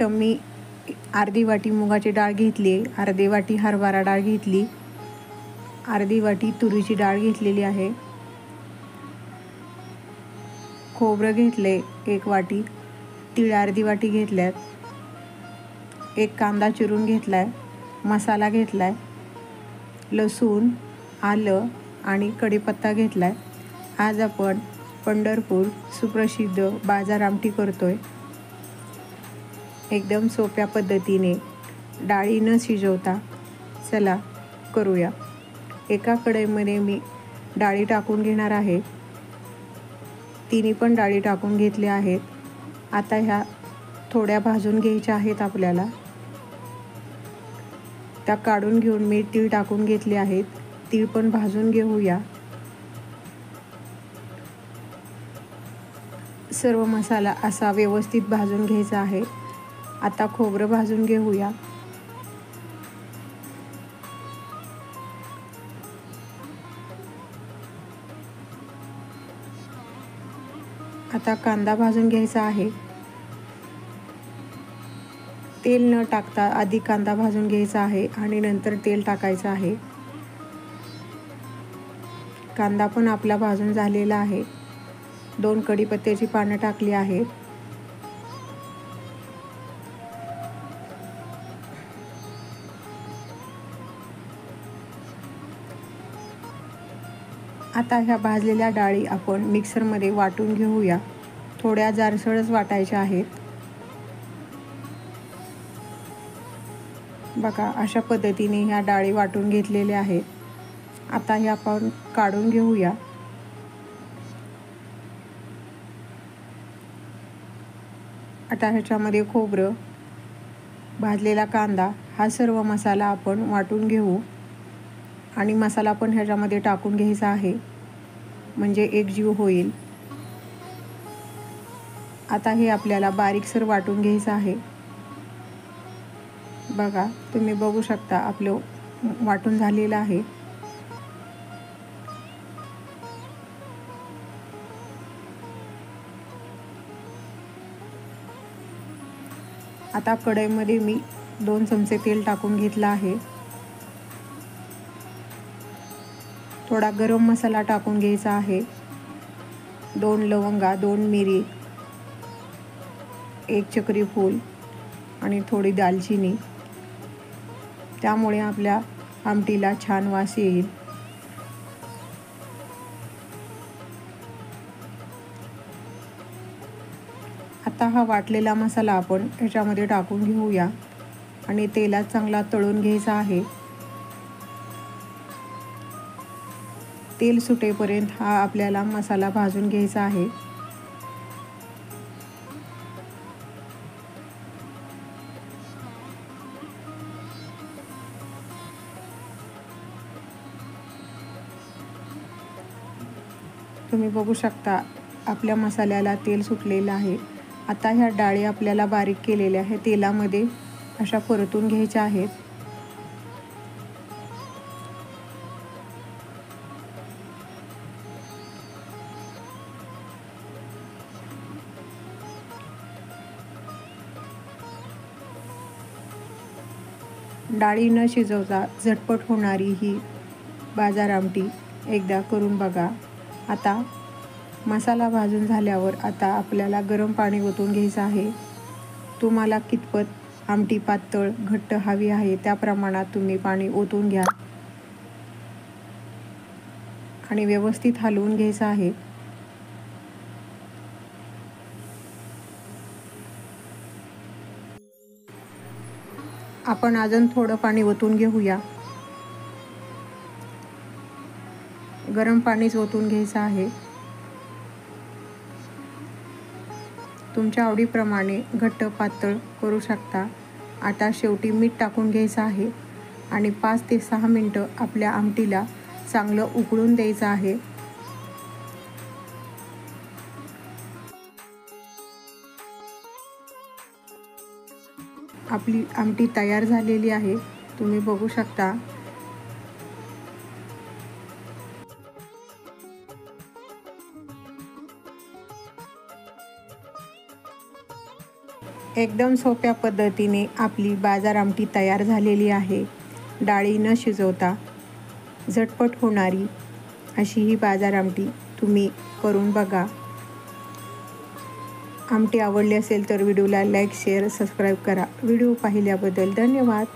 इथं मी अर्धी वाटी मुगाची डाळ घेतली, अर्धी वाटी हरभरा डाळ घेतली, अर्धी वाटी तुरीची डाळ घेतलेली आहे, खोबरं घेतले 1 वाटी, तीळ अर्धी वाटी घेतल्यात, 1 कांदा चिरून घेतलाय, मसाला घेतलाय, लसूण, आलं आणि कढीपत्ता घेतलाय। आज आपण पंढरपूर सुप्रसिद्ध बाजार आमटी करतोय। एकदम सोप्या पद्धतीने, डाळी न शिजवता। चला करूया। एका कढईमध्ये मी डाळी टाकून घेणार आहे। तिन्ही पण डाळी टाकून घेतल्या आहेत। आता ह्या थोड्या भाजून घ्यायच्या आहेत आपल्याला। त्या काढून घेऊन मी तीळ टाकून घेतले आहेत। तीळ पण भाजून घेऊया। सर्व मसाला असा व्यवस्थित भाजून घ्यायचा आहे। आता खोबरं भाजून घेऊया। आता कांदा भाजून घ्यायचा आहे। तेल न टाकता आधी कांदा भाजून घ्यायचा आहे आणि नंतर तेल टाकायचं आहे। कांदा पण आपला भाजून झालेला आहे। 2 कढीपत्त्याची पानं टाकली आहेत। आता ह्या भाजलेल्या डाळी आपण मिक्सरमध्ये वाटून घेऊया। थोड्या जाडसरच वाटायच्या आहेत। बघा, अशा पद्धतीने ह्या डाळी वाटून घेतलेल्या आहेत। आता ह्या आपण काढून घेऊया। आता ह्याच्यामध्ये खोबरं, भाजलेला कांदा हा सर्व मसाला आपण वाटून घेऊ आणि मसाला पण ह्याच्यामध्ये टाकून घ्यायचा आहे, म्हणजे एकजीव होईल। आता हे आपल्याला बारीकसर वाटून घ्यायचं आहे। बघा, तुम्ही बघू शकता आपलं वाटून झालेलं आहे। आता कढईमध्ये मी 2 चमचे तेल टाकून घेतला आहे। थोडा गरम मसाला टाकून घ्यायचा आहे। 2 लवंगा, 2 मिरी, 1 चक्री फूल आणि थोडी दालचिनी। त्यामुळे आपल्या आमटीला छान वास येईल। आता हा वाटलेला मसाला आपण ह्याच्यामध्ये टाकून घेऊया आणि तेलात चांगला तळून घ्यायचा आहे। तेल सुटेपर्यंत हा आपल्याला मसाला भाजून घ्यायचा आहे। तुम्ही बघू शकता आपल्या मसाल्याला तेल सुटलेलं आहे। आता ह्या डाळी आपल्याला बारीक केलेल्या आहेत तेलामध्ये अशा परतून घ्यायच्या आहेत। डाळी न शिजवता झटपट होणारी ही बाजार आमटी एकदा करून बघा। आता मसाला भाजून झाल्यावर आता आपल्याला गरम पाणी ओतून घ्यायचं आहे। तुम्हाला कितपत आमटी पातळ घट्ट हवी आहे त्या प्रमाणात तुम्ही पाणी ओतून घ्या आणि व्यवस्थित हलवून घ्यायचं आहे। आपण अजून थोडं पाणी ओतून घेऊया। गरम पाणीच ओतून घ्यायचं आहे। तुमच्या आवडीप्रमाणे घट्ट पातळ करू शकता। आता शेवटी मीठ टाकून घ्यायचं आहे आणि 5 ते 6 मिनिटं आपल्या आमटीला चांगलं उकळून द्यायचं आहे। आपली आमटी तयार झालेली आहे, तुम्ही बघू शकता। एकदम सोप्या पद्धतीने आपली बाजार आमटी तयार झालेली आहे. डाळी न शिजवता झटपट होणारी अशी ही बाजार आमटी तुम्ही करून बघा. आमटी आवडली असेल तर व्हिडिओला लाईक, शेअर, सबस्क्राईब करा. व्हिडिओ पाहिल्याबद्दल धन्यवाद.